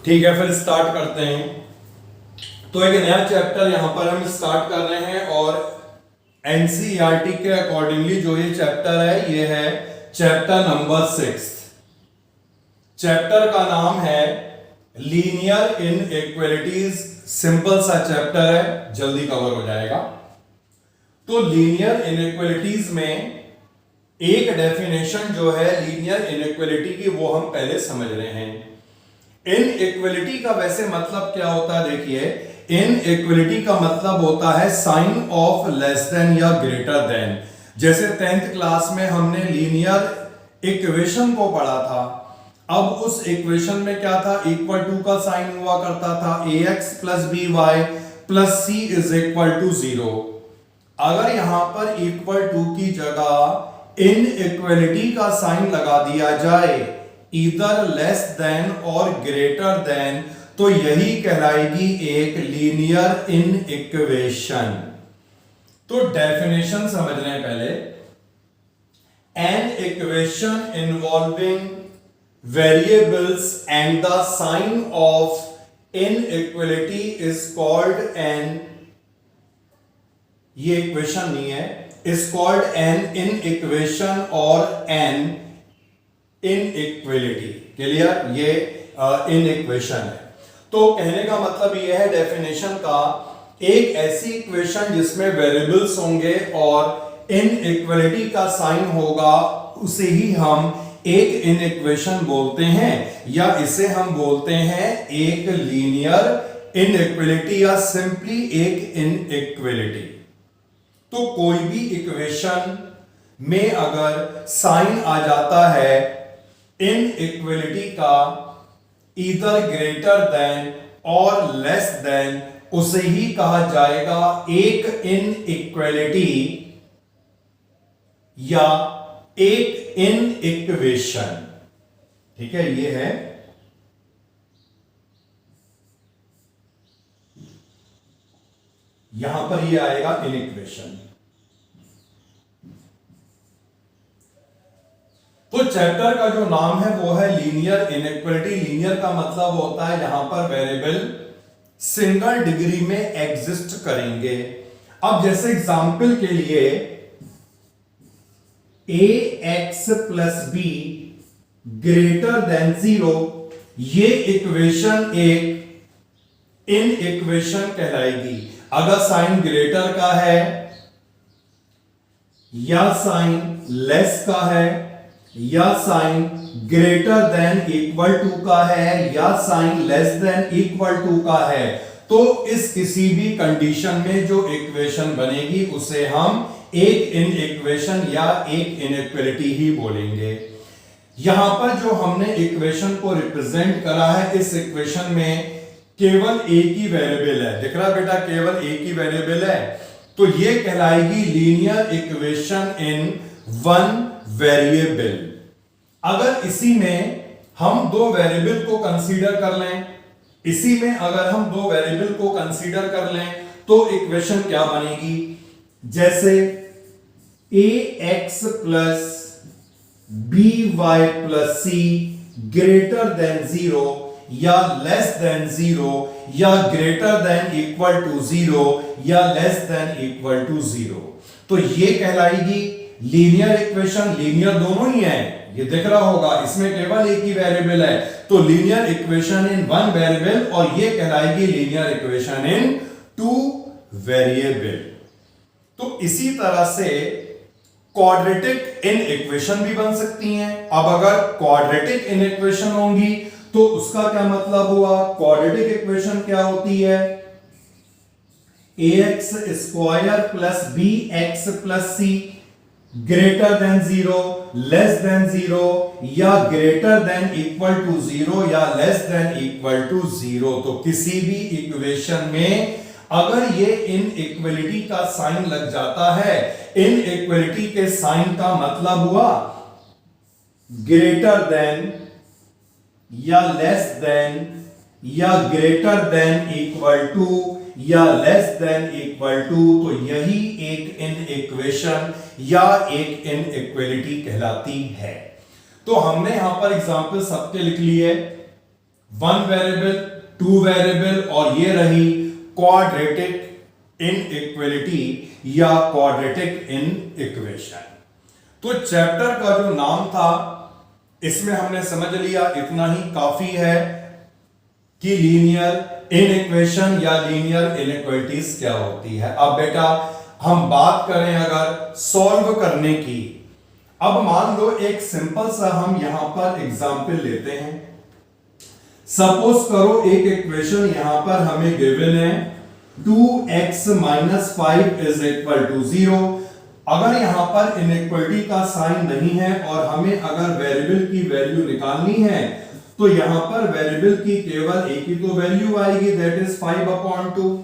ठीक है, फिर स्टार्ट करते हैं। तो एक नया चैप्टर यहां पर हम स्टार्ट कर रहे हैं और एनसीईआरटी के अकॉर्डिंगली जो ये चैप्टर है ये है चैप्टर नंबर 6। चैप्टर का नाम है लीनियर इनइक्वालिटीज। सिंपल सा चैप्टर है, जल्दी कवर हो जाएगा। तो लीनियर इनइक्वालिटीज में एक डेफिनेशन जो है लीनियर इनइक्वालिटी की वो हम पहले समझ रहे हैं। इनइक्वालिटी का वैसे मतलब क्या होता है, देखिए इनइक्वालिटी का मतलब होता है साइन ऑफ लेस देन या ग्रेटर देन। जैसे 10th क्लास में हमने लीनियर इक्वेशन को पढ़ा था। अब उस इक्वेशन में क्या था, इक्वल टू का साइन हुआ करता था, ax plus B Y plus C is equal to 0। अगर यहां पर इक्वल टू की जगह इनइक्वालिटी का साइन लगा दिया जाए, इधर लेस देन और ग्रेटर देन, तो यही कहलाएगी एक लीनियर इनइक्वेशन। तो डेफिनेशन समझ रहे हैं पहले। An equation involving variables and the sign of inequality is called an, ये इक्वेशन नहीं है, इज कॉल्ड एन इनइक्वेशन और एन इनइक्वालिटी। क्लियर, ये इनइक्वेशन है। तो कहने का मतलब यह है डेफिनेशन का, एक ऐसी इक्वेशन जिसमें वेरिएबल्स होंगे और इनइक्वालिटी का साइन होगा, उसे ही हम एक इनइक्वेशन बोलते हैं, या इसे हम बोलते हैं एक लीनियर इनइक्वालिटी या सिंपली एक इनइक्वालिटी। तो कोई भी इक्वेशन में अगर साइन आ जाता है इनइक्वालिटी का, इधर ग्रेटर देन और लेस देन, उसे ही कहा जाएगा एक इनइक्वालिटी या एक इनइक्वेशन। ठीक है, ये है यहां पर ये आएगा इनइक्वेशन। तो चैप्टर का जो नाम है वो है लीनियर इनइक्वालिटी। लीनियर का मतलब होता है यहां पर वेरिएबल सिंगल डिग्री में एग्जिस्ट करेंगे। अब जैसे एग्जांपल के लिए ax plus be greater than 0, ये इक्वेशन एक इनइक्वेशन कहलाएगी। अगर साइन ग्रेटर का है या साइन लेस का है या sign greater than equal to का है या sign less than equal to का है, तो इस किसी भी कंडीशन में जो इक्वेशन बनेगी उसे हम एक इनइक्वेशन या एक इनइक्वालिटी ही बोलेंगे। यहां पर जो हमने इक्वेशन को रिप्रेजेंट करा है, इस इक्वेशन में केवल एक ही वेरिएबल है। दिख रहा बेटा, केवल एक ही वेरिएबल है, तो ये कहलाएगी linear equation in one variable. अगर इसी में हम दो वेरिएबल को कंसीडर कर लें, इसी में अगर हम दो वेरिएबल को कंसीडर कर लें, तो इक्वेशन क्या बनेगी, जैसे ax plus by plus c greater than 0 या लेस देन 0 या ग्रेटर देन इक्वल टू 0 या लेस देन इक्वल टू 0, तो ये कहलाएगी लीनियर इक्वेशन। लीनियर दोनों ही है, ये दिख रहा होगा, इसमें केवल एक ही वेरिएबल है, तो linear equation in one variable, और ये कहलाएगी linear equation in two variable. तो इसी तरह से क्वाड्रेटिक इनइक्वेशन भी बन सकती हैं। अब अगर क्वाड्रेटिक इनइक्वेशन होंगी तो उसका क्या मतलब हुआ, क्वाड्रेटिक इक्वेशन क्या होती है, ax square plus bx plus c greater than 0, less than 0 या ग्रेटर देन इक्वल टू 0 या लेस देन इक्वल टू 0। तो किसी भी इक्वेशन में अगर ये इनइक्वालिटी का साइन लग जाता है, इनइक्वालिटी के साइन का मतलब हुआ ग्रेटर देन या लेस देन या ग्रेटर देन इक्वल टू या लेस देन इक्वल टू, तो यही एक इनइक्वेशन या एक इनइक्वालिटी कहलाती है। तो हमने यहां पर एग्जांपल सबके लिख लिए। वन वेरिएबल, टू वेरिएबल, और ये रही क्वाड्रेटिक इनइक्वालिटी या क्वाड्रेटिक इन इक्वेशन। तो चैप्टर का जो नाम था इसमें हमने समझ लिया, इतना ही काफी है कि लीनियर इनइक्वेशन या लीनियर इनइक्वालिटीज क्या होती है। अब बेटा हम बात करें अगर सॉल्व करने की। अब मान लो एक सिंपल सा हम यहां पर एग्जांपल लेते हैं। सपोज करो एक इक्वेशन यहां पर हमें गिवन है 2x - 5 = 0। अगर यहां पर इनइक्वालिटी का साइन नहीं है और हमें अगर वेरिएबल की वैल्यू निकालनी है तो यहां पर वेरिएबल की केवल एक ही तो वैल्यू आएगी, दैट इज 5/2।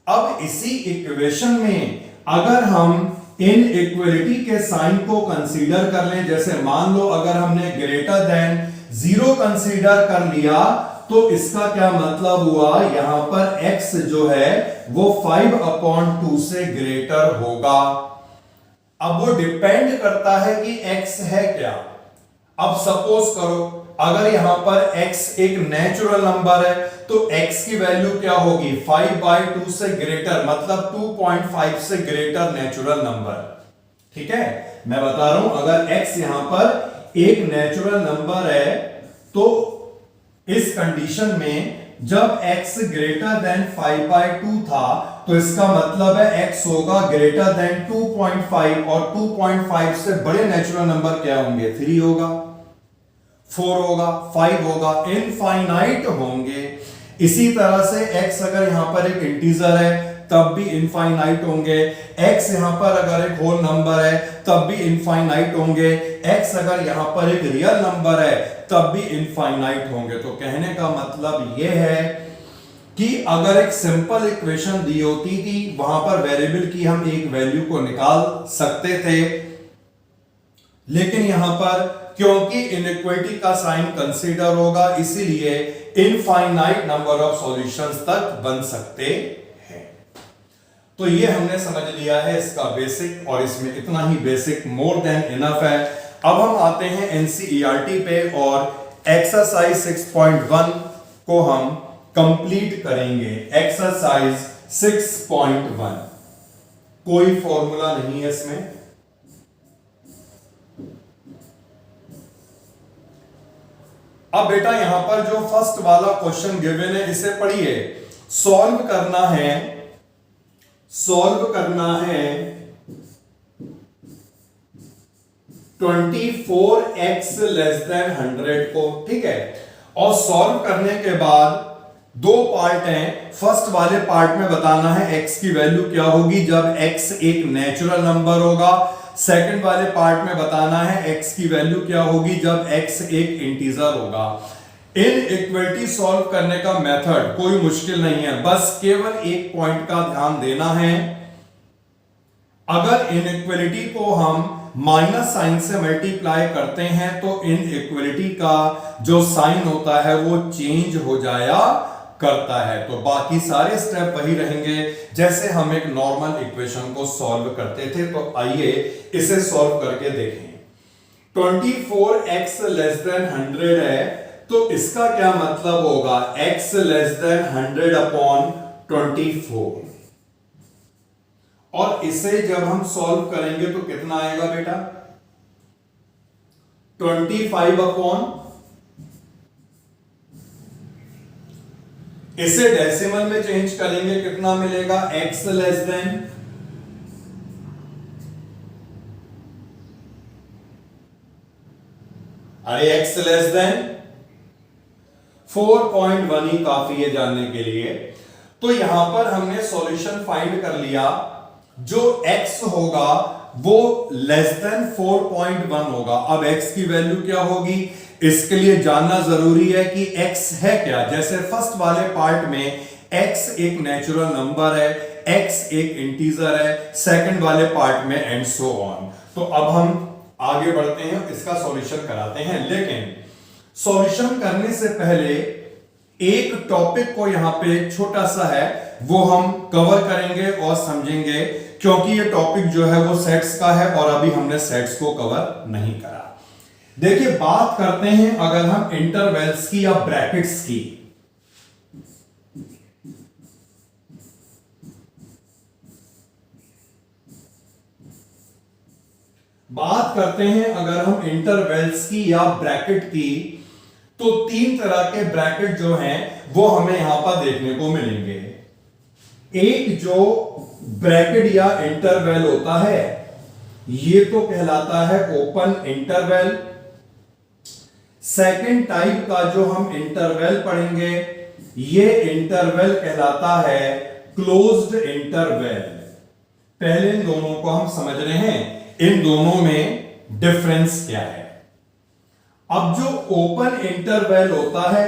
अब इसी इक्वेशन में अगर हम इनइक्वालिटी के साइन को कंसीडर कर लें, जैसे मान लो अगर हमने ग्रेटर देन 0 कंसीडर कर लिया तो इसका क्या मतलब हुआ, यहां पर x जो है वो 5/2 से ग्रेटर होगा। अब वो डिपेंड करता है कि x है क्या। अब सपोज करो अगर यहां पर x एक नेचुरल नंबर है तो x की वैल्यू क्या होगी, 5/2 से ग्रेटर, मतलब 2.5 से ग्रेटर नेचुरल नंबर। ठीक है, मैं बता रहा हूं अगर x यहां पर एक नेचुरल नंबर है तो इस कंडीशन में जब x ग्रेटर देन 5/2 था तो इसका मतलब है x होगा ग्रेटर देन 2.5, और 2.5 से बड़े नेचुरल नंबर क्या होंगे, 3 होगा, 4 होगा, 5 होगा, इनफाइनाइट होंगे। इसी तरह से x अगर यहां पर एक इंटीजर है तब भी इनफाइनाइट होंगे, x यहां पर अगर एक होल नंबर है तब भी इनफाइनाइट होंगे, x अगर यहां पर एक रियल नंबर है तब भी इनफाइनाइट होंगे। तो कहने का मतलब यह है कि अगर एक सिंपल इक्वेशन दी होती थी वहां पर वेरिएबल की हम एक वैल्यू को निकाल सकते थे, लेकिन यहां पर क्योंकि इनइक्वालिटी का साइन कंसीडर होगा इसीलिए इनफाइनाइट नंबर ऑफ सॉल्यूशंस तक बन सकते हैं। तो ये हमने समझ लिया है इसका बेसिक, और इसमें इतना ही बेसिक मोर देन इनफ है। अब हम आते हैं एनसीईआरटी पे और एक्सरसाइज 6.1 को हम कंप्लीट करेंगे। एक्सरसाइज 6.1 कोई फॉर्मूला नहीं है इसमें। अब बेटा यहां पर जो फर्स्ट वाला क्वेश्चन गिवन है इसे पढ़िए। सॉल्व करना है 24x <100 को, ठीक है। और सॉल्व करने के बाद दो पार्ट हैं। फर्स्ट वाले पार्ट में बताना है x की वैल्यू क्या होगी जब x एक नेचुरल नंबर होगा। सेकंड वाले पार्ट में बताना है x की वैल्यू क्या होगी जब x एक इंटीजर होगा। इनइक्वालिटी सॉल्व करने का मेथड कोई मुश्किल नहीं है, बस केवल एक पॉइंट का ध्यान देना है। अगर इनइक्वालिटी को हम माइनस साइन से मल्टीप्लाई करते हैं तो इनइक्वालिटी का जो साइन होता है वो चेंज हो जाया करता है। तो बाकी सारे स्टेप वही रहेंगे जैसे हम एक नॉर्मल इक्वेशन को सॉल्व करते थे। तो आइए इसे सॉल्व करके देखें। 24x < 100 है तो इसका क्या मतलब होगा, x < 100/24। और इसे जब हम सॉल्व करेंगे तो कितना आएगा बेटा, 25/, इसे डेसिमल में चेंज करेंगे कितना मिलेगा, x < 4.1 ही काफी है जानने के लिए। तो यहां पर हमने सॉल्यूशन फाइंड कर लिया। जो x होगा वो < 4.1 होगा। अब x की वैल्यू क्या होगी, इसके लिए जानना जरूरी है कि x है क्या। जैसे फर्स्ट वाले पार्ट में x एक नेचुरल नंबर है, x एक इंटीजर है, सेकंड वाले पार्ट में एंड सो ऑन। तो अब हम आगे बढ़ते हैं, इसका सॉल्यूशन कराते हैं। लेकिन सॉल्यूशन करने से पहले एक टॉपिक को यहां पे छोटा सा है वो हम कवर करेंगे और समझेंगे, क्योंकि ये टॉपिक जो है वो सेट्स का है और अभी हमने सेट्स को कवर नहीं करा। देखिए बात करते हैं अगर हम इंटरवेल्स की या ब्रैकेट्स की। बात करते हैं अगर हम इंटरवेल्स की या ब्रैकेट की, तो तीन तरह के ब्रैकेट जो हैं वो हमें यहां पर देखने को मिलेंगे। एक जो ब्रैकेट या इंटरवल होता है ये तो कहलाता है ओपन इंटरवल। सेकंड टाइप का जो हम इंटरवल पढ़ेंगे ये इंटरवल कहलाता है क्लोज्ड इंटरवल। पहले इन दोनों को हम समझ रहे हैं, इन दोनों में डिफरेंस क्या है। अब जो ओपन इंटरवल होता है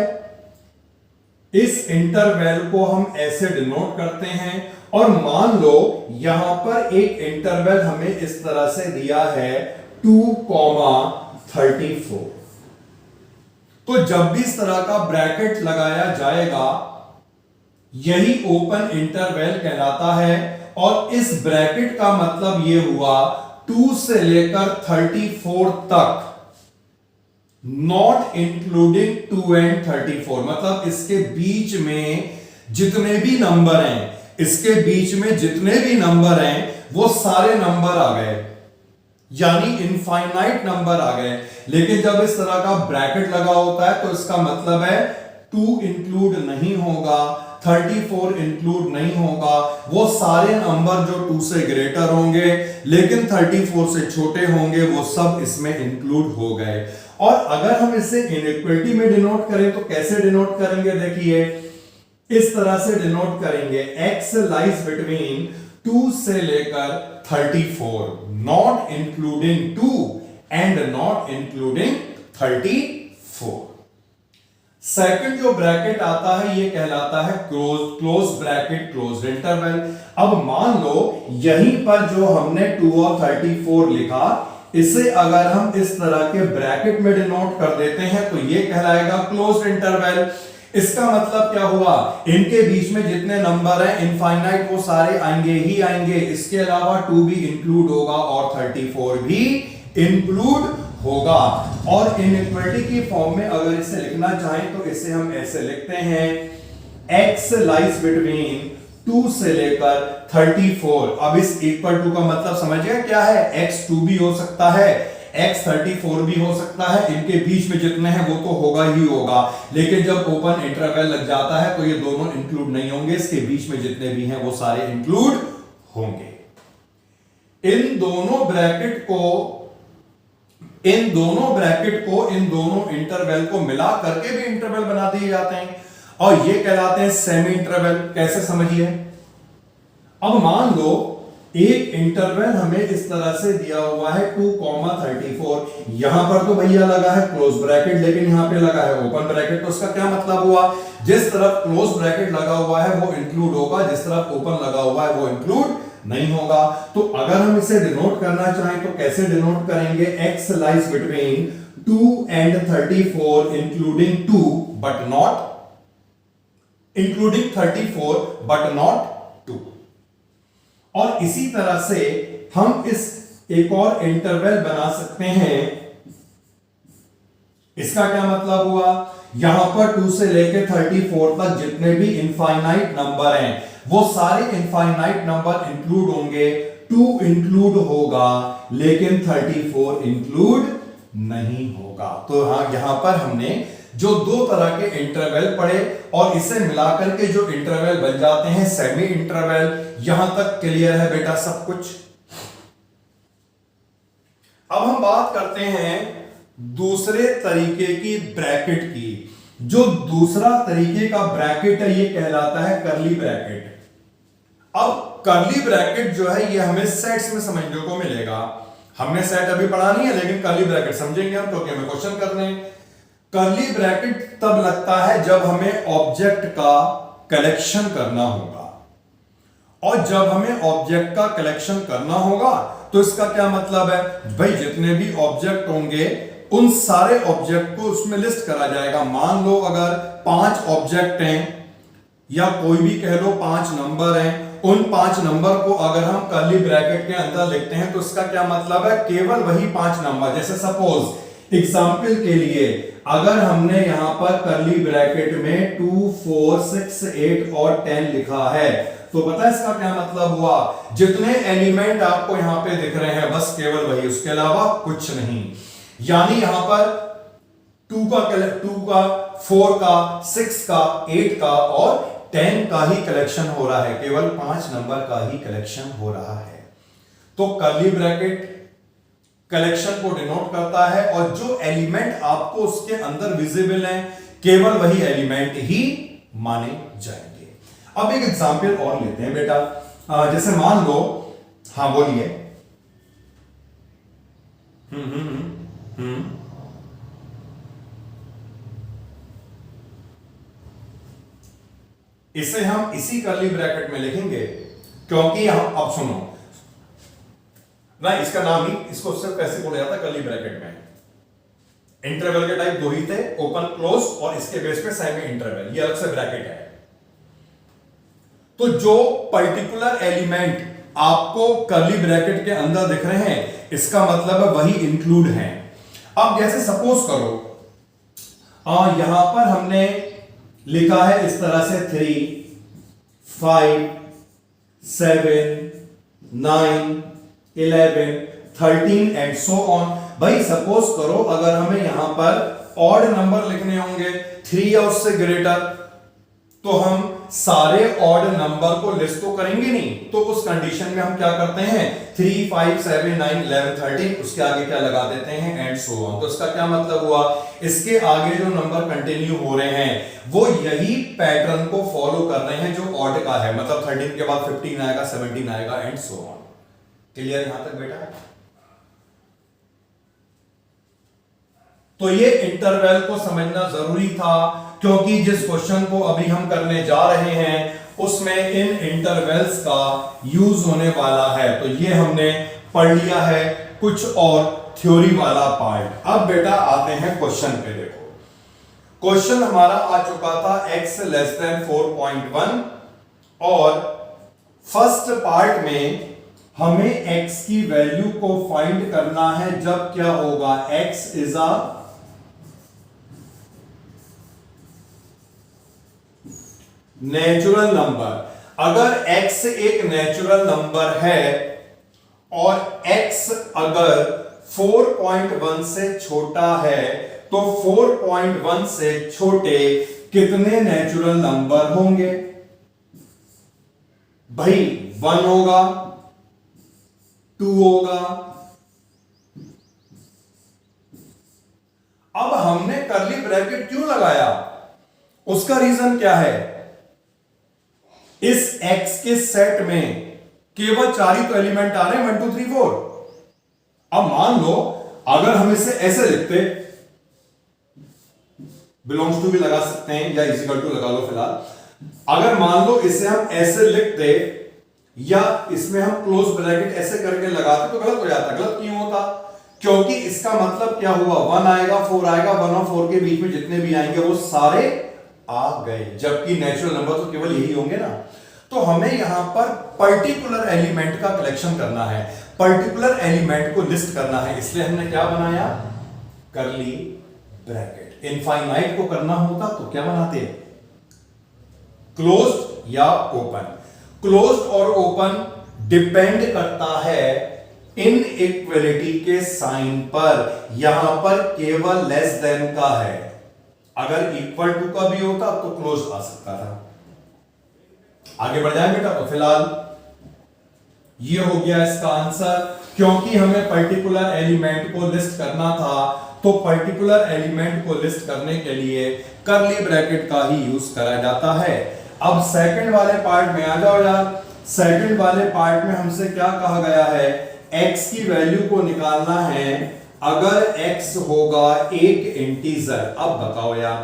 इस इंटरवल को हम ऐसे डिनोट करते हैं, और मान लो यहां पर एक इंटरवल हमें इस तरह से दिया है 2,34। तो जब भी इस तरह का ब्रैकेट लगाया जाएगा यही ओपन इंटरवल कहलाता है। और इस ब्रैकेट का मतलब यह हुआ 2 से लेकर 34 तक, नॉट इंक्लूडिंग 2 and 34, मतलब इसके बीच में जितने भी नंबर हैं, इसके बीच में जितने भी नंबर हैं वो सारे नंबर आ गए, यानी इनफाइनाइट नंबर आ गए। लेकिन जब इस तरह का ब्रैकेट लगा होता है तो इसका मतलब है 2 इंक्लूड नहीं होगा, 34 इंक्लूड नहीं होगा, वो सारे नंबर जो 2 से ग्रेटर होंगे लेकिन 34 से छोटे होंगे वो सब इसमें इंक्लूड हो गए। और अगर हम इसे इनइक्वलिटी में डिनोट करें तो कैसे डिनोट करेंगे, देखिए इस तरह से डिनोट करेंगे, x लाइज बिटवीन 2 से लेकर 34, not including 2 and not including 34। Second जो ब्रैकेट आता है ये कहलाता है क्लोज ब्रैकेट, क्लोज इंटरवल। अब मान लो यहीं पर जो हमने 2 और 34 लिखा, इसे अगर हम इस तरह के ब्रैकेट में डिनोट कर देते हैं तो ये कहलाएगा क्लोज्ड इंटरवल। इसका मतलब क्या हुआ, इनके बीच में जितने नंबर हैं इनफाइनाइट वो सारे आएंगे ही आएंगे, इसके अलावा 2 भी इंक्लूड होगा और 34 भी इंक्लूड होगा। और इनइक्वालिटी की फॉर्म में अगर इसे लिखना चाहें तो इसे हम ऐसे लिखते हैं, x लाइज बिटवीन 2 से लेकर 34। अब इस इक्वल टू का मतलब समझिए क्या है, x 2 भी हो सकता है, x 34 भी हो सकता है, इनके बीच में जितने हैं वो तो होगा ही होगा। लेकिन जब ओपन इंटरवल लग जाता है तो ये दोनों इंक्लूड नहीं होंगे, इसके बीच में जितने भी हैं वो सारे इंक्लूड होंगे। इन दोनों ब्रैकेट को इन दोनों इंटरवल को मिला करके भी इंटरवल बना दिए जाते हैं और ये कहलाते हैं सेमी इंटरवल। कैसे समझिए, अब मान लो एक इंटरवल हमें इस तरह से दिया हुआ है 2,34, यहां पर तो भैया लगा है क्लोज ब्रैकेट लेकिन यहां पे लगा है ओपन ब्रैकेट। तो इसका क्या मतलब हुआ, जिस तरफ क्लोज ब्रैकेट लगा हुआ है वो इंक्लूड होगा, जिस तरफ ओपन लगा हुआ है वो इंक्लूड नहीं होगा। तो अगर हम इसे डिनोट करना चाहें तो कैसे डिनोट करेंगे, x lies between 2 and 34 including 2 but not including 34 but not 2। और इसी तरह से हम इस एक और इंटरवल बना सकते हैं। इसका क्या मतलब हुआ, यहां पर 2 से लेकर 34 तक जितने भी इनफाइनाइट नंबर हैं वो सारे इनफाइनाइट नंबर इंक्लूड होंगे, 2 इंक्लूड होगा लेकिन 34 इंक्लूड नहीं होगा। तो यहां पर हमने जो 2 तरह के इंटरवल पढ़े और इसे मिलाकर के जो इंटरवल बन जाते हैं सेमी इंटरवल। यहां तक क्लियर है बेटा सब कुछ। अब हम बात करते हैं दूसरे तरीके की ब्रैकेट की। जो दूसरा तरीके का ब्रैकेट है ये कहलाता है करली ब्रैकेट। अब करली ब्रैकेट जो है ये हमें सेट्स में समझने को मिलेगा। हमने सेट अभी पढ़ा नहीं है लेकिन करली ब्रैकेट समझेंगे हम, क्योंकि हमें क्वेश्चन करने हैं। करली ब्रैकेट तब लगता है जब हमें ऑब्जेक्ट का कलेक्शन करना होगा, और जब हमें ऑब्जेक्ट का कलेक्शन करना होगा तो इसका क्या मतलब है, भाई जितने भी ऑब्जेक्ट होंगे उन सारे ऑब्जेक्ट को उसमें लिस्ट करा जाएगा। मान लो अगर 5 ऑब्जेक्ट हैं या कोई भी कह लो 5 नंबर हैं, उन 5 नंबर को अगर हम कर्ली ब्रैकेट के अंदर लिखते हैं तो इसका क्या मतलब है, केवल वही 5 नंबर। जैसे सपोज एग्जाम्पल के लिए अगर हमने यहां पर करली ब्रैकेट में 2 4 6 8 और 10 लिखा है तो पता है इसका क्या मतलब हुआ, जितने एलिमेंट आपको यहां पे दिख रहे हैं बस केवल वही, उसके अलावा कुछ नहीं। यानी यहां पर 2 का 4 का 6 का 8 का और 10 का ही कलेक्शन हो रहा है, केवल 5 नंबर का ही कलेक्शन हो रहा है। तो कर्ली ब्रैकेट कलेक्शन को डिनोट करता है और जो एलिमेंट आपको उसके अंदर विजिबल है केवल वही एलिमेंट ही माने जाएंगे। अब एक एग्जांपल और लेते हैं बेटा, जैसे मान लो, हाँ बोलिए। इसे हम इसी कर्ली ब्रैकेट में लिखेंगे क्योंकि हम, अब सुनो ना, इसका नाम ही, इसको सिर्फ कैसे बोला जाता है कर्ली ब्रैकेट में, इंटरवल के टाइप दो ही थे, ओपन क्लोज, और इसके बेस पे सेमी इंटरवल, ये अलग से ब्रैकेट है। तो जो पर्टिकुलर एलिमेंट आपको कर्ली ब्रैकेट के अंदर दिख रहे हैं इसका मतलब है वही इंक्लूड है। अब जैसे सपोज करो यहां पर हमने लिखा है इस तरह से 3 5 7 9 11 13 एंड सो ऑन। भाई सपोज करो अगर हमें यहां पर ऑड नंबर लिखने होंगे 3 या उससे ग्रेटर, तो हम सारे ऑड नंबर को लिस्ट तो करेंगे नहीं, तो उस कंडीशन में हम क्या करते हैं 3 5 7 9 11 13 उसके आगे क्या लगा देते हैं एंड सो ऑन। तो इसका क्या मतलब हुआ, इसके आगे जो नंबर कंटिन्यू हो रहे हैं वो यही पैटर्न को फॉलो कर रहे हैं जो ऑड का है, मतलब 13 के बाद 15 आएगा 17 आएगा एंड सो ऑन। क्लियर यहां तक बेटा? तो ये इंटरवल को समझना जरूरी था क्योंकि जिस क्वेश्चन को अभी हम करने जा रहे हैं उसमें इन इंटरवल्स का यूज होने वाला है। तो ये हमने पढ़ लिया है कुछ और थ्योरी वाला पार्ट। अब बेटा आते हैं क्वेश्चन पे। देखो क्वेश्चन हमारा आ चुका था x लेस देन 4.1 और फर्स्ट पार्ट में हमें x की वैल्यू को फाइंड करना है जब क्या होगा, x is a natural number. अगर x एक नेचुरल नंबर है और x अगर 4.1 से छोटा है तो 4.1 से छोटे कितने नेचुरल नंबर होंगे? भाई 1 होगा, 2 होगा। अब हमने कर्ली ब्रैकेट क्यों लगाया, उसका रीजन क्या है, इस x के सेट में केवल 4 ही तो एलिमेंट आ रहे हैं 1 2 3 4। अब मान लो अगर हम इसे ऐसे लिखते, बिलोंग्स टू भी लगा सकते हैं या इक्वल टू लगा लो फिलहाल, अगर मान लो इसे हम ऐसे लिखते या इसमें हम क्लोज ब्रैकेट ऐसे करके लगाते तो गलत हो जाता। गलत क्यों होता, क्योंकि इसका मतलब क्या हुआ, 1 आएगा 4 आएगा, 1 और 4 के बीच में जितने भी आएंगे वो सारे आ गए, जबकि नेचुरल नंबर तो केवल यही होंगे ना। तो हमें यहां पर पर्टिकुलर एलिमेंट का कलेक्शन करना है, पर्टिकुलर एलिमेंट को लिस्ट करना है, इसलिए हमने क्या बनाया, कर्ली ब्रैकेट। इनफाइनाइट को करना होता तो क्या बनाते हैं, क्लोज्ड या ओपन। क्लोज्ड और ओपन डिपेंड करता है इनइक्वालिटी के साइन पर। यहां पर केवल लेस देन का है, अगर इक्वल टू का भी होता तो क्लोज आ सकता था। आगे बढ़ जाए बेटा। तो फिलहाल ये हो गया इसका आंसर, क्योंकि हमें पर्टिकुलर एलिमेंट को लिस्ट करना था तो पर्टिकुलर एलिमेंट को लिस्ट करने के लिए कर्ली ब्रैकेट का ही यूज करा जाता है। अब सेकंड वाले पार्ट में आ जाओ यार। सेकंड वाले पार्ट में हमसे क्या कहा गया है, x की वैल्यू को निकालना है अगर x होगा एक इंटीजर। अब बताओ यार,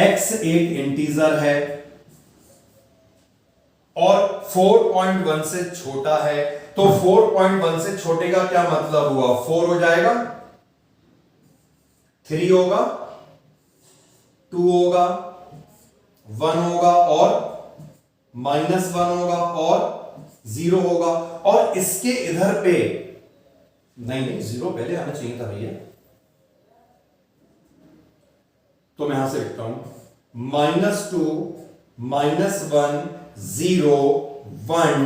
x एक इंटीजर है और 4.1 से छोटा है, तो 4.1 से छोटे का क्या मतलब हुआ, 4 हो जाएगा, 3 होगा, 2 होगा, 1 होगा और -1 होगा और 0 होगा। और इसके इधर पे नहीं 0 पहले आना चाहिए था भैया, तो मैं यहां से लिखता हूं -2 -1 0 1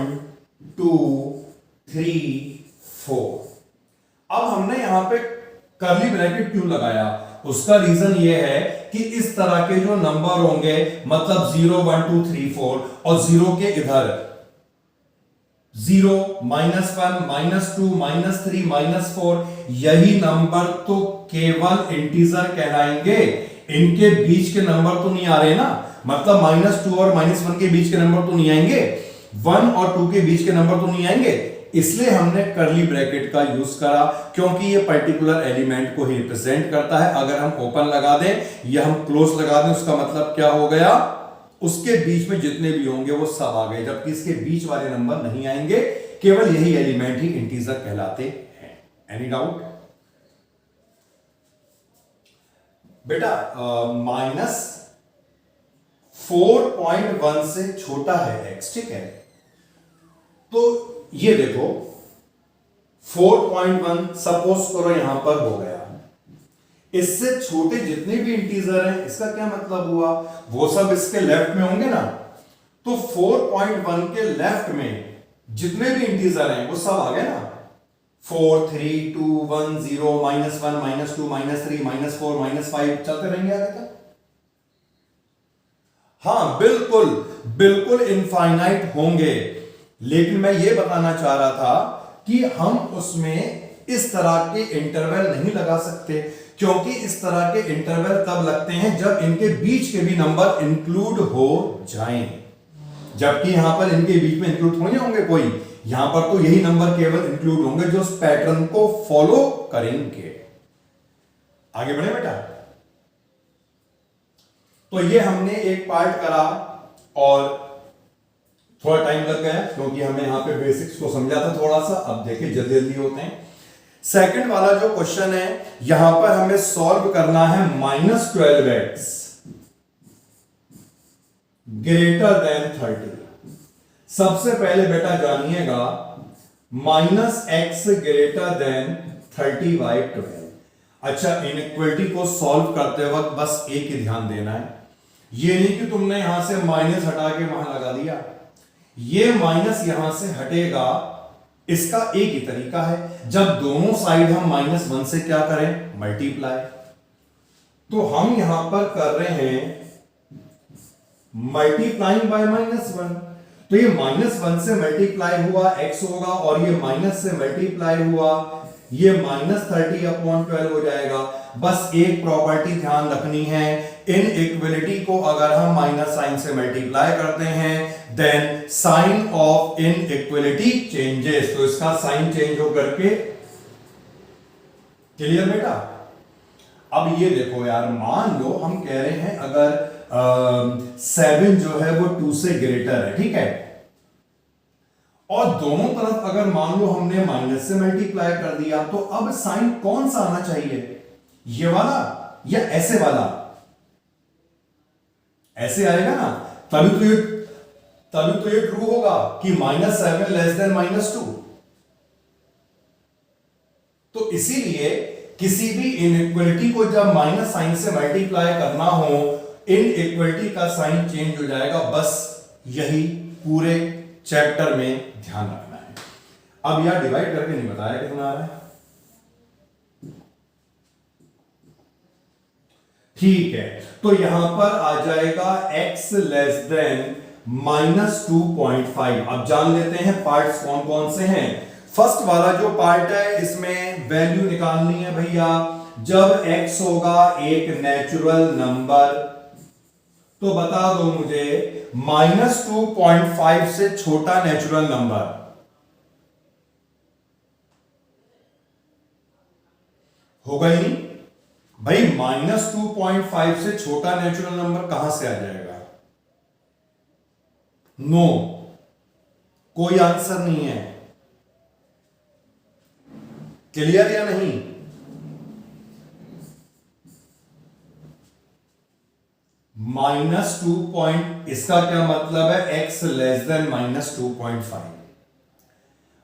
2 3 4। अब हमने यहां पे कर्ली ब्रैकेट क्यों लगाया? उसका रीजन यह है कि इस तरह के जो नंबर होंगे, मतलब 0 1 2 3 4 और 0 के इधर 0 -1 -2 -3 -4, यही नंबर तो केवल इंटीजर कहलाएंगे। इनके बीच के नंबर तो नहीं आ रहे ना, मतलब -2 और -1 के बीच के नंबर तो नहीं आएंगे, 1 और 2 के बीच के नंबर तो नहीं आएंगे। इसलिए हमने कर्ली ब्रैकेट का यूज करा, क्योंकि ये पर्टिकुलर एलिमेंट को ही रिप्रेजेंट करता है। अगर हम ओपन लगा दें या हम क्लोज लगा दें, उसका मतलब क्या हो गया? उसके बीच में जितने भी होंगे वो सब आ गए, जबकि इसके बीच वाले नंबर नहीं आएंगे। केवल यही एलिमेंट ही इंटीजर कहलाते हैं। Any doubt? बेटा -4.1 से छोटा है x, ठीक है? तो ये देखो 4.1 सपोज करो यहां पर हो गया। इससे छोटे जितने भी इंटीजर हैं, इसका क्या मतलब हुआ? वो सब इसके लेफ्ट में होंगे ना। तो 4.1 के लेफ्ट में जितने भी इंटीजर हैं वो सब आ गए ना। 4 3 2 1 0 -1 -2 -3 -4 -5 चलते रहेंगे आगे तक। हाँ बिल्कुल बिल्कुल इनफाइनाइट होंगे, लेकिन मैं ये बताना चाह रहा था कि हम उसमें इस तरह के इंटरवल नहीं लगा सकते, क्योंकि इस तरह के इंटरवल तब लगते हैं जब इनके बीच के भी नंबर इंक्लूड हो जाएं। जबकि यहां पर इनके बीच में इंक्लूड थोड़ी होंगे कोई, यहां पर तो यही नंबर केवल इंक्लूड होंगे जो उस पैटर्न को फॉलो करेंगे। आगे बढ़े बेटा। तो ये हमने एक पार्ट करा और थोड़ा टाइम लग गया, क्योंकि हमने यहां पे बेसिक्स को समझा था थोड़ा सा। अब देखिए जल्दी जल्दी होते हैं। सेकंड वाला जो क्वेश्चन है, यहां पर हमें सॉल्व करना है -12x > 30। सबसे पहले बेटा जानिएगा -x > 30/12। अच्छा, इनइक्वालिटी को सॉल्व करते वक्त बस एक ही ध्यान देना है, ये नहीं कि तुमने यहां से माइनस हटा के वहां लगा दिया। ये माइनस यहां से हटेगा, इसका एक ही तरीका है, जब दोनों साइड हम -1 से क्या करें? मल्टीप्लाई। तो हम यहां पर कर रहे हैं मल्टीप्लाइंग बाय -1। तो ये -1 से मल्टीप्लाई हुआ x होगा, और ये माइनस से मल्टीप्लाई हुआ, ये -30/12 हो जाएगा। बस एक प्रॉपर्टी ध्यान रखनी है, इनइक्वालिटी को अगर हम माइनस साइन से मल्टीप्लाई करते हैं, then sign of inequality changes. तो इसका साइन चेंज हो करके, क्लियर बेटा? अब ये देखो यार, मान लो हम कह रहे हैं अगर 7 जो है वो 2 से ग्रेटर है, ठीक है? और दोनों तरफ अगर मान लो हमने माइनस से मल्टीप्लाई कर दिया, तो अब साइन कौन सा आना चाहिए? ये वाला या ऐसे वाला? ऐसे आएगा ना, तभी तो ये ट्रू होगा कि -7 लेस देन -2। तो इसीलिए किसी भी इनइक्वालिटी को जब माइनस साइन से मल्टीप्लाई करना हो, इनइक्वालिटी का साइन चेंज हो जाएगा। बस यही पूरे चैप्टर में ध्यान रखना है। अब यार डिवाइड करके नहीं बताया कितना आ रहा है, ठीक है? तो यहां पर आ जाएगा x लेस देन -2.5। अब जान लेते हैं पार्ट्स कौन कौन से हैं। फर्स्ट वाला जो पार्ट है, इसमें वैल्यू निकालनी है भैया। जब x होगा एक नेचुरल नंबर, तो बता दो मुझे -2.5 से छोटा नेचुरल नंबर होगा ही नहीं भाई। -2.5 से छोटा नेचुरल नंबर कहां से आ जाएगा? नो, कोई आंसर नहीं है। क्लियर या नहीं? -2. इसका क्या मतलब है? x less then -2.5।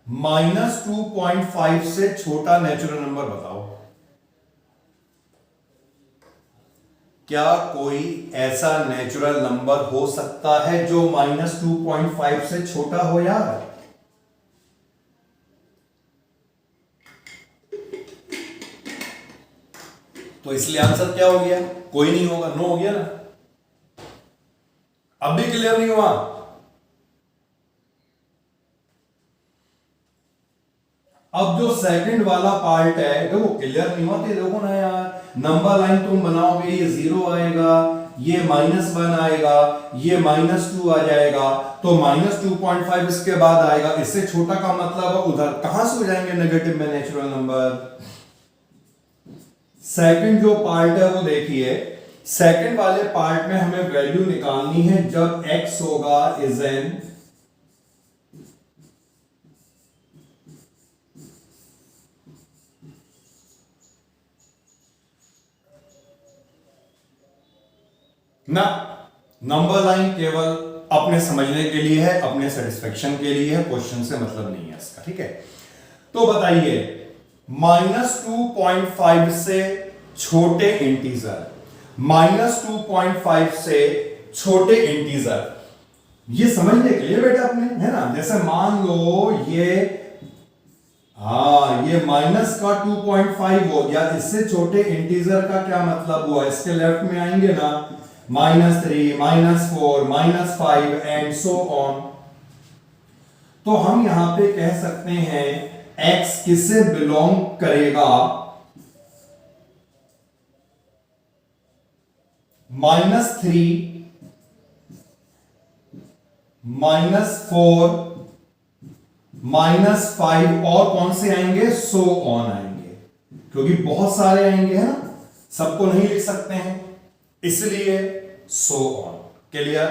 -2.5 से छोटा नेचुरल नंबर बताओ। क्या कोई ऐसा नेचुरल नंबर हो सकता है जो -2.5 से छोटा हो यार? तो इसलिए आंसर क्या हो गया? कोई नहीं होगा, नो हो गया ना। अब भी क्लियर नहीं हुआ? अब जो सेकंड वाला पार्ट है, देखो क्लियर नहीं हुआ तो देखो ना यार, नंबर लाइन तुम बनाओगे, ये 0 आएगा, ये -1 आएगा, ये -2 आ जाएगा, तो -2.5 इसके बाद आएगा, इससे छोटा का मतलब उधर कहां से हो जाएंगे नेगेटिव में नेचुरल नंबर। सेकंड जो पार्ट है वो देखिए, सेकंड वाले पार्ट में हमें वैल्यू निकालनी है जब x होगा इज एन ना। नंबर लाइन केवल अपने समझने के लिए है, अपने सेटिस्फेक्शन के लिए है, क्वेश्चन से मतलब नहीं है इसका, ठीक है। तो बताइए -2.5 से छोटे इंटीजर, -2.5 से छोटे इंटीजर, ये समझने के लिए बेटा अपने, है ना। जैसे मान लो ये माइनस का 2.5 हो गया, इससे छोटे इंटीजर का क्या मतलब हुआ, इसके लेफ्ट में आएंगे ना, -3, -4, -5 एंड सो ऑन। तो हम यहां पे कह सकते हैं x किससे बिलोंग करेगा, -3, -4, -5 और कौन से आएंगे, सो ऑन आएंगे, क्योंकि बहुत सारे आएंगे, है ना, सबको नहीं लिख सकते हैं, इसलिए सो ऑन। क्लियर?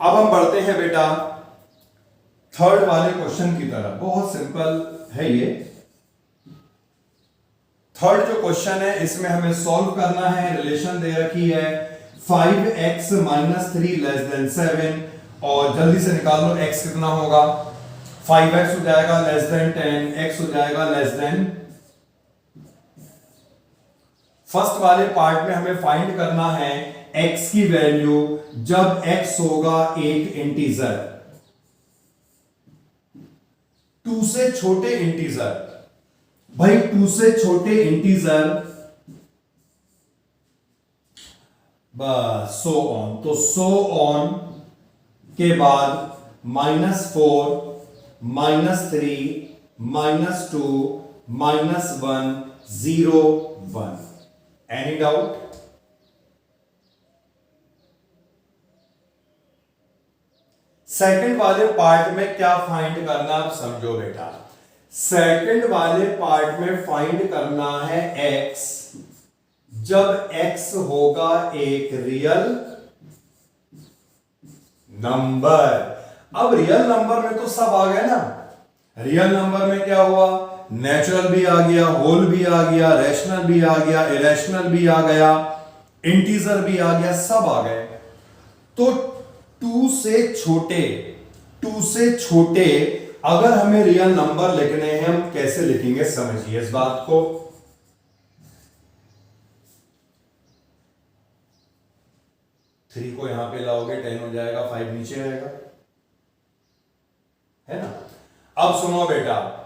अब हम बढ़ते हैं बेटा थर्ड वाले क्वेश्चन की तरफ। बहुत सिंपल है ये थर्ड जो क्वेश्चन है, इसमें हमें सॉल्व करना है। रिलेशन दे रखी है 5x - 3 < 7, और जल्दी से निकाल लो x कितना होगा, 5x हो जाएगा <10, x हो जाएगा फर्स्ट वाले पार्ट में हमें फाइंड करना है x की वैल्यू जब x होगा एक इंटीजर, 2 से छोटे इंटीजर, भाई 2 से छोटे इंटीजर, बस सो ऑन। तो सो ऑन के बाद -4, -3, -2, -1, 0, 1। Any doubt? सेकंड वाले पार्ट में क्या फाइंड करना, आप समझो बेटा। सेकंड वाले पार्ट में फाइंड करना है x जब x होगा एक रियल नंबर। अब रियल नंबर में तो सब आ गए ना, रियल नंबर में क्या हुआ, नेचुरल भी आ गया, होल भी आ गया, रैशनल भी आ गया, इरेशनल भी आ गया, इंटीजर भी आ गया, सब आ गए। तो 2 से छोटे अगर हमें रियल नंबर लिखने हैं, हम कैसे लिखेंगे, समझिए इस बात को। थ्री को यहां पे लाओगे 10 हो जाएगा, 5 नीचे रहेगा, है ना। अब सुनो बेटा,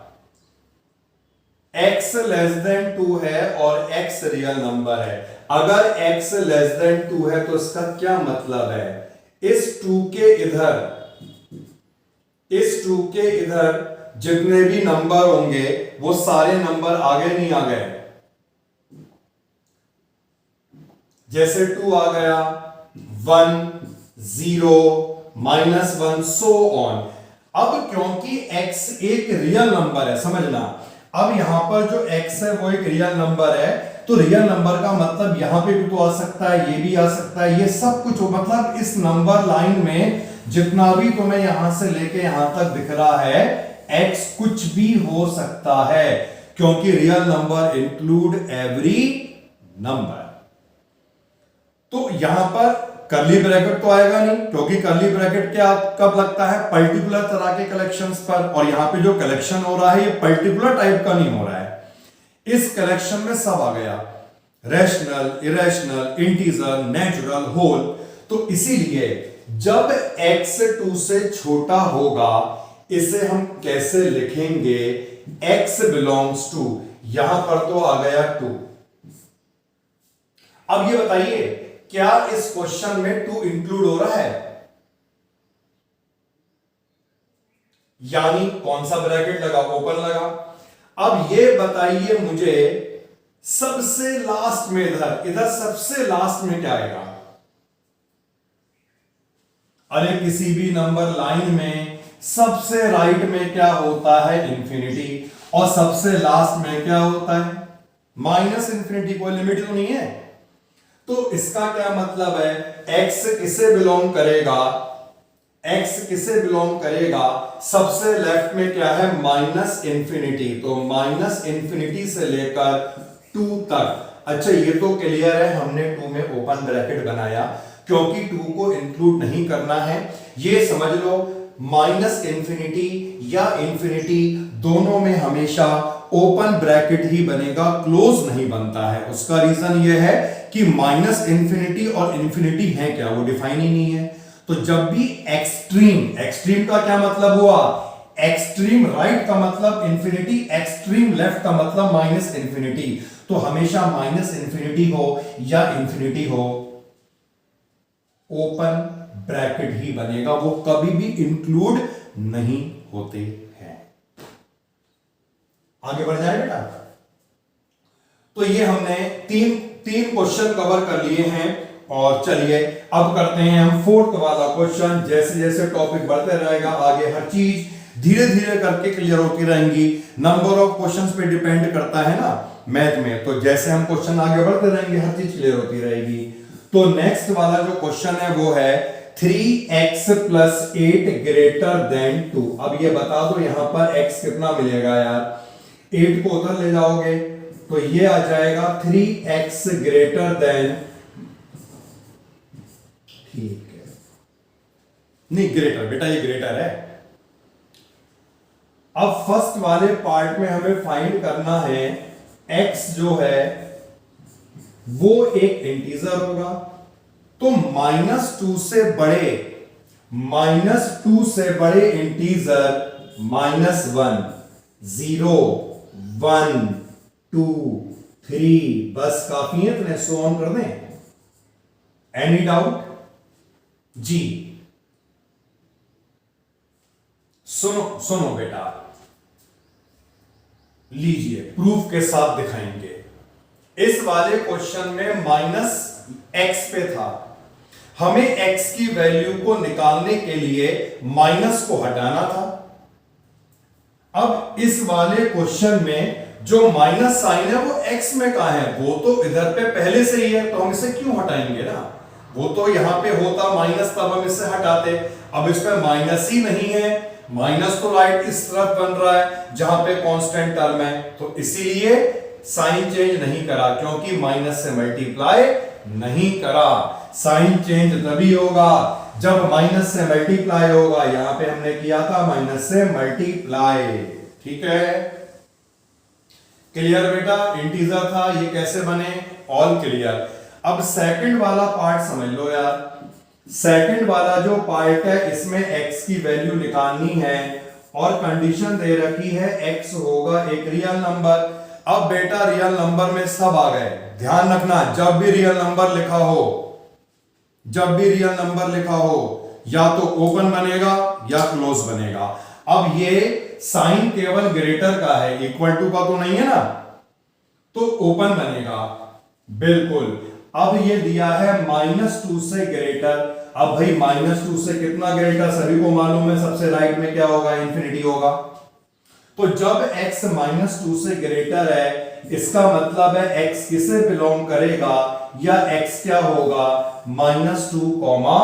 x < 2 है और x रियल नंबर है। अगर x < 2 है तो इसका क्या मतलब है, इस 2 के इधर जितने भी नंबर होंगे वो सारे नंबर आगे नहीं आ गए। जैसे 2 आ गया, 1, 0, -1, सो ऑन। अब क्योंकि x एक रियल नंबर है, समझना, अब यहां पर जो x है वो एक रियल नंबर है, तो रियल नंबर का मतलब यहां पे भी तो आ सकता है, ये भी आ सकता है, ये सब कुछ हो, मतलब इस नंबर लाइन में जितना भी तुम्हें यहां से लेके यहां तक दिख रहा है, x कुछ भी हो सकता है, क्योंकि real number include every number. तो यहां पर कर्ली ब्रैकेट तो आएगा नहीं, क्योंकि कर्ली ब्रैकेट क्या कब लगता है, पर्टिकुलर तरह के कलेक्शंस पर, और यहां पे जो कलेक्शन हो रहा है ये पर्टिकुलर टाइप का नहीं हो रहा है, इस कलेक्शन में सब आ गया, rational, irrational, integer, natural, whole. तो इसीलिए जब x 2 से छोटा होगा इसे हम कैसे लिखेंगे, x बिलोंग्स टू, यहां पर तो आ गया 2। अब ये बताइए क्या इस क्वेश्चन में 2 इंक्लूड हो रहा है? यानी कौन सा ब्रैकेट लगा, ओपन लगा। अब ये बताइए मुझे सबसे लास्ट में, इधर सबसे लास्ट में क्या आएगा? अरे किसी भी नंबर लाइन में सबसे राइट में क्या होता है, इंफिनिटी, और सबसे लास्ट में क्या होता है, माइनस इंफिनिटी। कोई लिमिट तो नहीं है। तो इसका क्या मतलब है, x किसे बिलोंग करेगा, x किसे बिलोंग करेगा, सबसे लेफ्ट में क्या है, माइनस इंफिनिटी। तो माइनस इंफिनिटी से लेकर 2 तक। अच्छा ये तो क्लियर है, हमने 2 में ओपन ब्रैकेट बनाया क्योंकि 2 को इंक्लूड नहीं करना है। ये समझ लो माइनस इंफिनिटी या इंफिनिटी दोनों में हमेशा ओपन ब्रैकेट ही बनेगा, क्लोज नहीं बनता है। उसका रीजन ये है कि माइनस इंफिनिटी और इंफिनिटी है क्या, वो डिफाइन ही नहीं है। तो जब भी एक्सट्रीम, एक्सट्रीम का क्या मतलब हुआ, एक्सट्रीम राइट का मतलब इंफिनिटी, एक्सट्रीम लेफ्ट का मतलब माइनस इंफिनिटी। तो हमेशा माइनस इंफिनिटी हो या इंफिनिटी हो, ओपन ब्रैकेट ही बनेगा, वो कभी भी इंक्लूड नहीं होते हैं। आगे बढ़ जाए बेटा। तो ये हमने तीन क्वेश्चन कवर कर लिए हैं, और चलिए अब करते हैं हम 4th वाला क्वेश्चन। जैसे जैसे टॉपिक बढ़ते रहेगा आगे हर चीज धीरे धीरे करके क्लियर होती रहेंगी। नंबर ऑफ क्वेश्चंस पे डिपेंड करता है ना मैथ में, तो जैसे हम क्वेश्चन आगे बढ़ते रहेंगे हर चीज क्लियर होती रहेगी। तो नेक्स्ट वाला जो क्वेश्चन है वो है 3x + 8 ग्रेटर देन 2। अब ये बता दो यहां पर x कितना मिलेगा यार, 8 को उधर ले जाओगे तो ये आ जाएगा 3x ग्रेटर देन, ठीक है, नहीं ग्रेटर, बेटा ये ग्रेटर है। अब फर्स्ट वाले पार्ट में हमें फाइंड करना है x जो है वो एक इंटीजर होगा, तो -2 से बड़े, -2 से बड़े इंटीजर -1, 0, 1, 2, 3, बस काफी है, तुम्हें सो ऑन कर दें। एनी डाउट जी? सुनो बेटा, लीजिए प्रूफ के साथ दिखाएंगे। इस वाले क्वेश्चन में -x पे था, हमें x की वैल्यू को निकालने के लिए माइनस को हटाना था। अब इस वाले क्वेश्चन में जो माइनस साइन है वो x में कहां है, वो तो इधर पे पहले से ही है, तो हम इसे क्यों हटाएंगे ना, वो तो यहां पे होता माइनस, तब हम इसे हटाते। अब इस पे माइनस ही नहीं है, माइनस तो राइट इस तरफ बन रहा है जहां पे कांस्टेंट टर्म है, तो इसीलिए साइन चेंज नहीं करा, क्योंकि माइनस से मल्टीप्लाई नहीं करा। साइन चेंज तभी होगा जब माइनस से मल्टीप्लाई होगा, यहां पे हमने किया था माइनस से मल्टीप्लाई। ठीक है, क्लियर बेटा? इंटीजर था, ये कैसे बने, ऑल क्लियर। अब सेकंड वाला पार्ट समझ लो यार। सेकंड वाला जो पार्ट है इसमें x की वैल्यू निकालनी है और कंडीशन दे रखी है x होगा एक रियल नंबर। अब बेटा रियल नंबर में सब आ गए, ध्यान रखना जब भी रियल नंबर लिखा हो, जब भी रियल नंबर लिखा हो या तो ओपन बनेगा या क्लोज बनेगा। अब ये साइन केवल ग्रेटर का है, इक्वल टू का तो नहीं है ना, तो ओपन बनेगा बिल्कुल। अब ये दिया है -2 से ग्रेटर। अब भाई -2 से कितना ग्रेटर सभी को मालूम है, सबसे राइट में क्या होगा, इंफिनिटी होगा। तो जब x -2 से ग्रेटर है इसका मतलब है x किसे बिलोंग करेगा, या x क्या होगा, -2,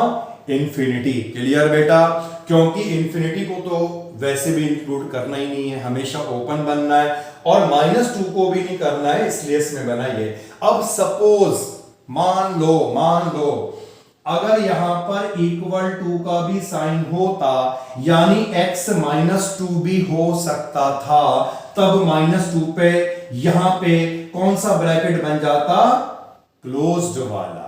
इंफिनिटी। क्लियर बेटा? क्योंकि इंफिनिटी को तो वैसे भी इंक्लूड करना ही नहीं है, हमेशा ओपन बनना है, और -2 को भी नहीं करना है, इसलिए इसमें बनाइए। अब सपोज मान लो अगर यहां पर इक्वल टू का भी साइन होता, यानी x -2 भी हो सकता था, तब -2 पे यहां पे कौन सा ब्रैकेट बन जाता, क्लोज्ड वाला।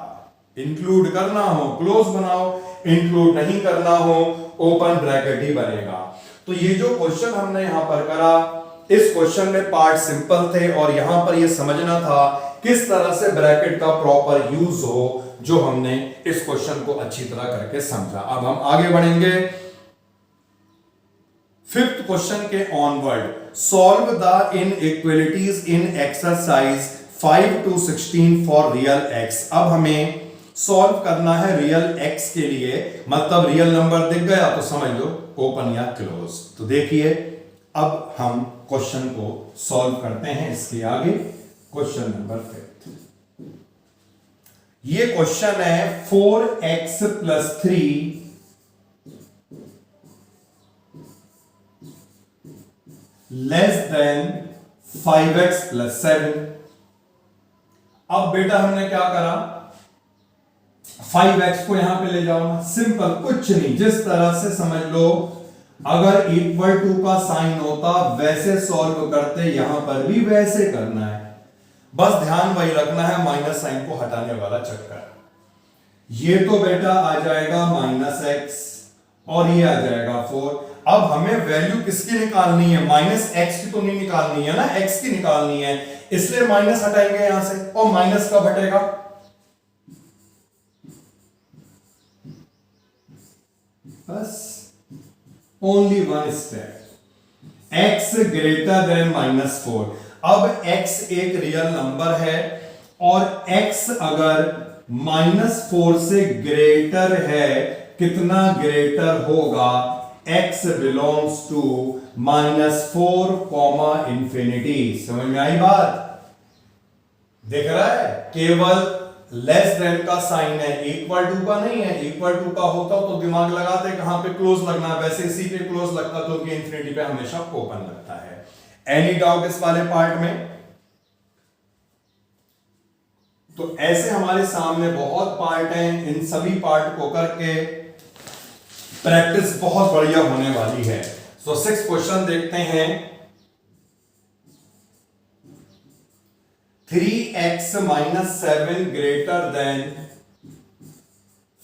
इंक्लूड करना हो क्लोज बनाओ, इंक्लूड नहीं करना हो ओपन ब्रैकेट ही बनेगा। तो ये जो क्वेश्चन हमने यहां पर करा, इस क्वेश्चन में पार्ट सिंपल थे और यहां पर ये समझना था किस तरह से ब्रैकेट का प्रॉपर यूज हो, जो हमने इस क्वेश्चन को अच्छी तरह करके समझा। अब हम आगे बढ़ेंगे फिफ्थ क्वेश्चन के onward. Solve the inequalities in exercise 5 to 16 for real x. अब हमें सॉल्व करना है रियल एक्स के लिए, मतलब रियल नंबर दिख गया तो समझ लो ओपन या क्लोज। तो देखिए अब हम क्वेश्चन को सॉल्व करते हैं। इसके आगे क्वेश्चन नंबर 5, ये क्वेश्चन है 4x + 3 < 5x + 7। अब बेटा हमने क्या करा, 5x को यहां पे ले जाओ ना, सिंपल कुछ नहीं, जिस तरह से समझ लो अगर इक्वल टू का साइन होता वैसे सॉल्व करते, यहां पर भी वैसे करना है। बस ध्यान वही रखना है, माइनस साइन को हटाने वाला चक्कर। ये तो बेटा आ जाएगा -x और ये आ जाएगा 4। अब हमें वैल्यू किसकी निकालनी है, -x की तो नहीं निकालनी है ना, x की निकालनी है, इसलिए माइनस हटाएंगे यहां से। और माइनस कब हटेगा, बस ओनली वन स्टेप, x > -4। अब x एक रियल नंबर है और x अगर -4 से ग्रेटर है, कितना ग्रेटर होगा, x बिलोंग्स टू -4, इंफिनिटी। समझ में आई बात, देख रहा है, केवल लेस देन का साइन है, इक्वल टू का नहीं है। इक्वल टू का होता तो दिमाग लगाते कहां पे क्लोज लगना है, वैसे इसी पे क्लोज लगता तो कि इंफिनिटी पे हमेशा ओपन लगता है। एनी डाउट इस वाले पार्ट में? तो ऐसे हमारे सामने बहुत पार्ट हैं, इन सभी पार्ट को करके प्रैक्टिस बहुत बढ़िया होने वाली है। सो 6 क्वेश्चन देखते हैं। 3x - 7 >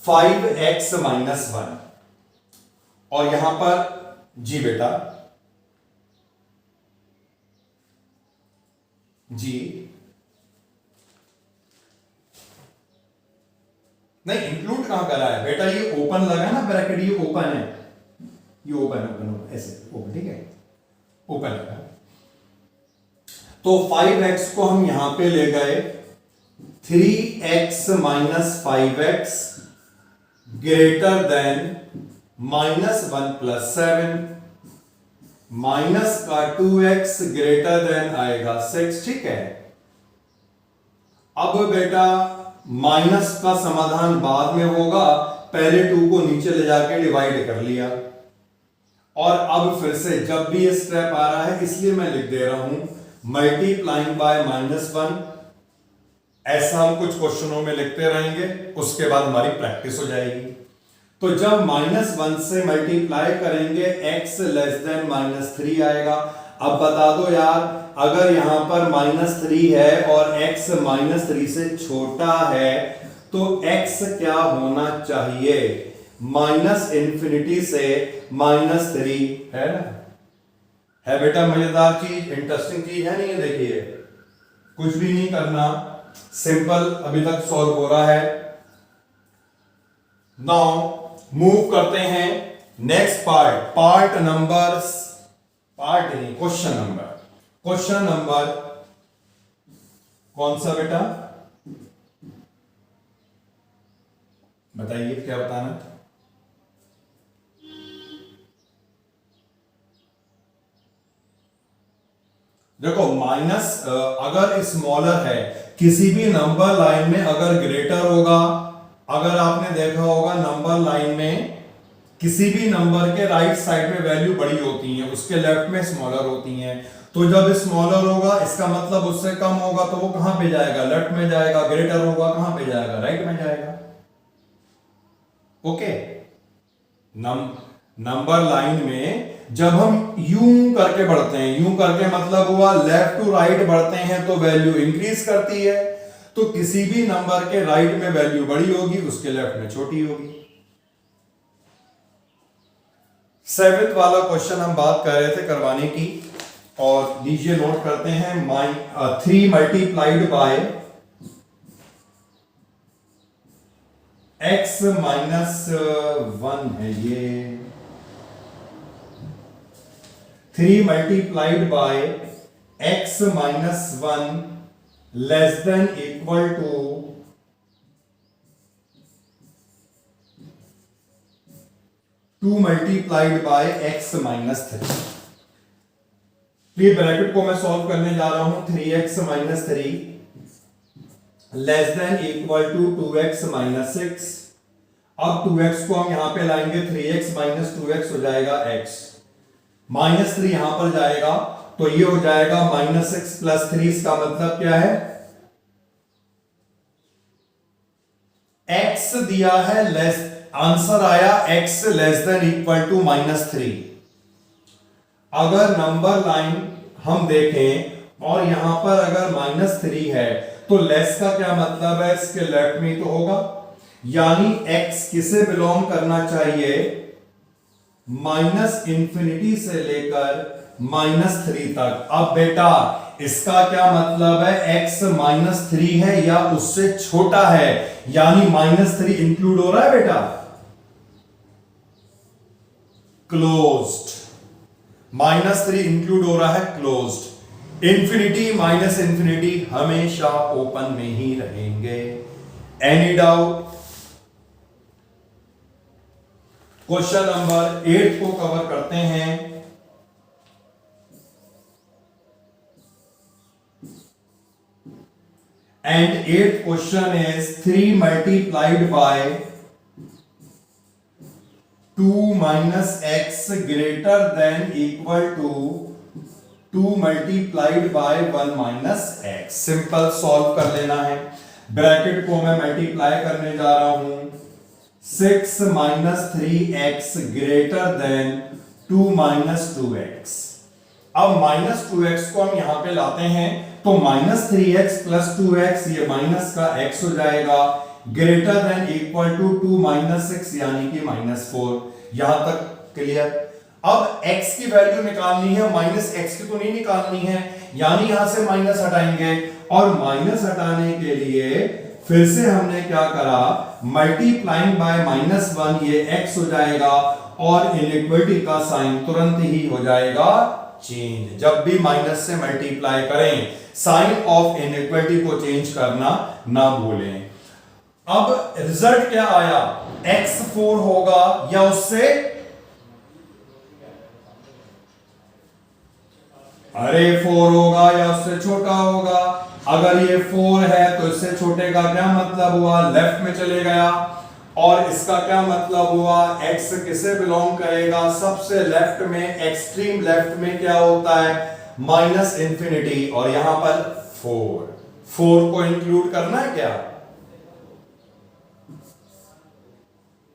5x - 1। और यहां पर जी बेटा जी नहीं, इंक्लूड कहां करा है बेटा, ये ओपन लगा ना ब्रैकेट, ये ओपन है, ये ओपन ऐसे ओपन, ठीक है, ओपन लगा। तो 5x को हम यहां पे ले गए, 3x - 5x > -1 + 7, माइनस का 2x > आएगा 6, ठीक है। अब बेटा माइनस का समाधान बाद में होगा, पहले 2 को नीचे ले जाके डिवाइड कर लिया। और अब फिर से जब भी ये स्टेप आ रहा है, इसलिए मैं लिख दे रहा हूं मल्टीप्लाइंग बाय -1। ऐसा हम कुछ क्वेश्चनों में लिखते रहेंगे, उसके बाद हमारी प्रैक्टिस हो जाएगी। तो जब -1 से मल्टीप्लाई करेंगे, x < -3 आएगा। अब बता दो यार, अगर यहां पर -3 है और x -3 से छोटा है, तो x क्या होना चाहिए, -∞ से -3, है ना? है बेटा मजेदार चीज, इंटरेस्टिंग चीज है नहीं है? देखिए कुछ भी नहीं करना, सिंपल अभी तक सॉल्व हो रहा है। नाउ मूव करते हैं नेक्स्ट पार्ट नंबर, पार्ट नहीं, क्वेश्चन नंबर कौन सा बेटा, बताइए क्या बताना। देखो माइनस अगर स्मॉलर है, किसी भी नंबर लाइन में अगर ग्रेटर होगा, अगर आपने देखा होगा नंबर लाइन में किसी भी नंबर के राइट साइड में वैल्यू बड़ी होती है, उसके लेफ्ट में स्मॉलर होती हैं। तो जब स्मॉलर होगा इसका मतलब उससे कम होगा, तो वो कहां पे जाएगा, लेफ्ट में जाएगा। ग्रेटर होगा कहां पे जाएगा, राइट में जाएगा। ओके नंबर लाइन में जब हम यूं करके बढ़ते हैं, यूं करके मतलब हुआ लेफ्ट टू राइट बढ़ते हैं तो वैल्यू इंक्रीज करती है। तो किसी भी नंबर के राइट में वैल्यू बड़ी होगी, उसके लेफ्ट में छोटी होगी। 7th वाला क्वेश्चन हम बात कर रहे थे करवाने की, और लीजिए नोट करते हैं। 3 मल्टीप्लाइड बाय x माइनस 1 है ये। 3 multiplied by x minus 1 less than equal to 2 multiplied by x minus 3। ये ब्रैकेट को मैं सॉल्व करने जा रहा हूं। 3x minus 3 less than equal to 2x minus 6। अब 2x को हम यहां पे लाएंगे, 3x माइनस 2x हो जाएगा x, माइनस 3 यहां पर जाएगा तो ये हो जाएगा माइनस 6 प्लस 3। इसका मतलब क्या है, x दिया है लेस, आंसर आया x less than equal to minus 3। अगर नंबर लाइन हम देखें और यहां पर अगर माइनस 3 है तो लेस का क्या मतलब है, इसके लेफ्ट में तो होगा, यानी x किसे बिलोंग करना चाहिए, माइनस इंफिनिटी से लेकर माइनस 3 तक। अब बेटा इसका क्या मतलब है, x माइनस 3 है या उससे छोटा है, यानी माइनस 3 इंक्लूड हो रहा है बेटा, क्लोज्ड। माइनस 3 इंक्लूड हो रहा है क्लोज्ड। इंफिनिटी माइनस इंफिनिटी हमेशा ओपन में ही रहेंगे। Any doubt? क्वेश्चन नंबर 8 को कवर करते हैं। And 8th question is 3 multiplied by 2 minus x greater than equal to 2 multiplied by 1 minus x. Simple solve कर लेना है। ब्रैकेट को मैं मल्टीप्लाई करने जा रहा हूं। 6 minus 3x greater than 2 minus 2x। अब माइनस 2x को हम यहां पे लाते हैं तो माइनस 3x प्लस 2x, ये माइनस का x हो जाएगा, greater than equal to 2 minus 6 यानी कि माइनस 4। यहां तक क्लियर? अब x की वैल्यू निकालनी है, माइनस x की तो नहीं निकालनी है, यानी यहां से माइनस हटाएंगे, और माइनस हटाने के लिए फिर से हमने क्या करा, मल्टीप्लाइंग बाय माइनस 1, ये x हो जाएगा, और इनइक्वालिटी का साइन तुरंत ही हो जाएगा चेंज। जब भी माइनस से मल्टीप्लाई करें, साइन ऑफ इनइक्वालिटी को चेंज करना ना भूलें। अब रिजल्ट क्या आया, x 4 होगा या उससे, अरे 4 होगा या उससे छोटा होगा। अगर ये 4 है तो इससे छोटे का क्या मतलब हुआ, लेफ्ट में चले गया, और इसका क्या मतलब हुआ, x किसे बिलोंग करेगा, सबसे लेफ्ट में, एक्सट्रीम लेफ्ट में क्या होता है, माइनस इंफिनिटी, और यहां पर 4 को इंक्लूड करना है क्या,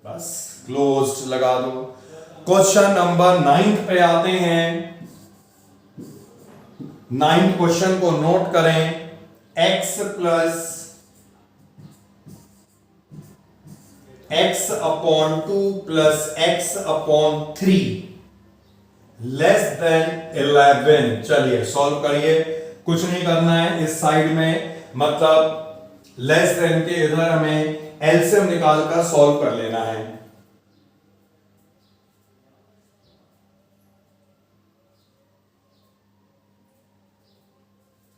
बस क्लोज्ड लगा दो। क्वेश्चन नंबर 9 पे आते हैं। 9 क्वेश्चन को नोट करें। x plus x upon 2 plus x upon 3 less then 11। चलिए सॉल्व करिए, कुछ नहीं करना है इस साइड में, मतलब लेस देन के इधर हमें एलसीएम निकालकर सॉल्व कर लेना है।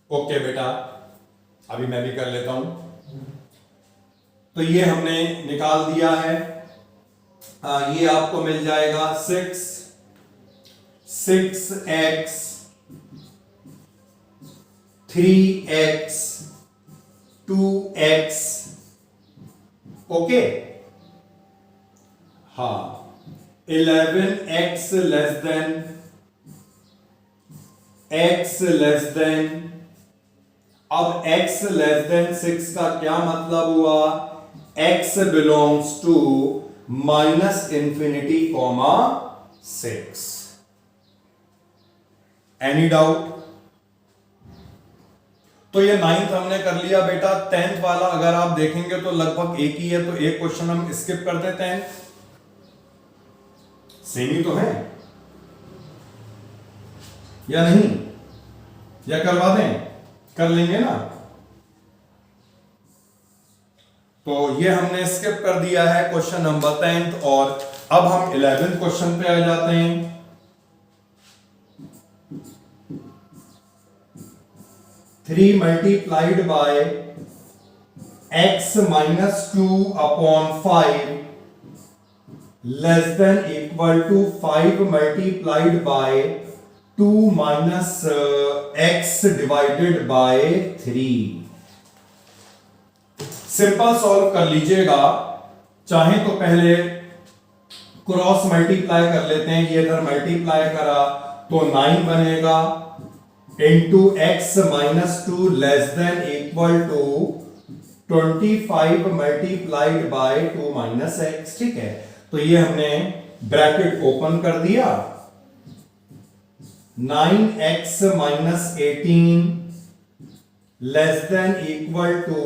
ओके बेटा, अभी मैं भी कर लेता हूं। तो ये हमने निकाल दिया है। ये आपको मिल जाएगा 6x 3x 2x। ओके, हाँ, 11x less than x less than, अब x लेस देन 6 का क्या मतलब हुआ, x belongs to minus infinity comma 6। Any doubt? तो ये 9th हमने कर लिया बेटा। 10th वाला अगर आप देखेंगे तो लगभग एक ही है, तो एक क्वेश्चन हम स्किप कर देते हैं। सेम ही तो है या नहीं? या करवा दें? कर लेंगे ना। तो ये हमने स्किप कर दिया है क्वेश्चन नंबर 10th। और अब हम 11th क्वेश्चन पे आ जाते हैं। 3 multiplied by x minus 2 upon 5 less than equal to 5 multiplied by 2 minus x divided by 3। Simple solve कर लीजिएगा। चाहे तो पहले क्रॉस मल्टीप्लाई कर लेते हैं। ये इधर मल्टीप्लाई करा तो 9 बनेगा into x minus 2 less than equal to 25 multiplied by 2 minus x. ठीक है, तो ये हमने ब्रैकेट ओपन कर दिया। 9x minus 18 less than equal to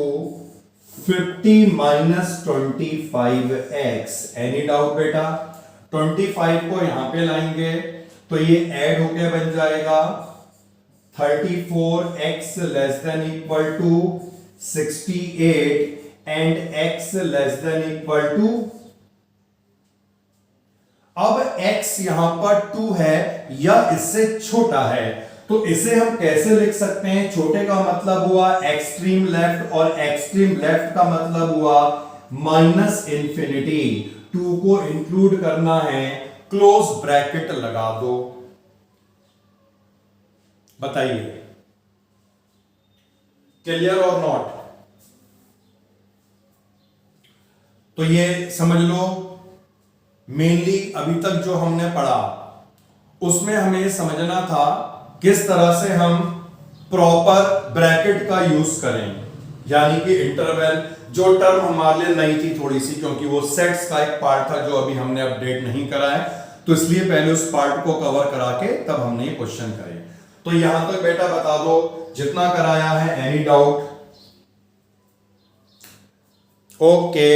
50 minus 25x। Any doubt बेटा? 25 को यहां पे लाएंगे तो ये ऐड होके बन जाएगा 34x less than equal to 68 and x less than equal to. अब x यहां पर 2 है या इससे छोटा है, तो इसे हम कैसे लिख सकते हैं? छोटे का मतलब हुआ एक्सट्रीम लेफ्ट और एक्सट्रीम लेफ्ट का मतलब हुआ माइनस इंफिनिटी। 2 को इंक्लूड करना है, क्लोज ब्रैकेट लगा दो। बताइए क्लियर और नॉट? तो ये समझ लो मेनली अभी तक जो हमने पढ़ा उसमें हमें समझना था किस तरह से हम प्रॉपर ब्रैकेट का यूज करें, यानी कि इंटरवल। जो टर्म हमारे लिए नई थी थोड़ी सी, क्योंकि वो सेट्स का एक पार्ट था जो अभी हमने अपडेट नहीं करा है, तो इसलिए पहले उस पार्ट को कवर करा के तब हमने ये क्वेश्चन करे। तो यहां तक बेटा बता दो जितना कराया है। Any doubt? ओके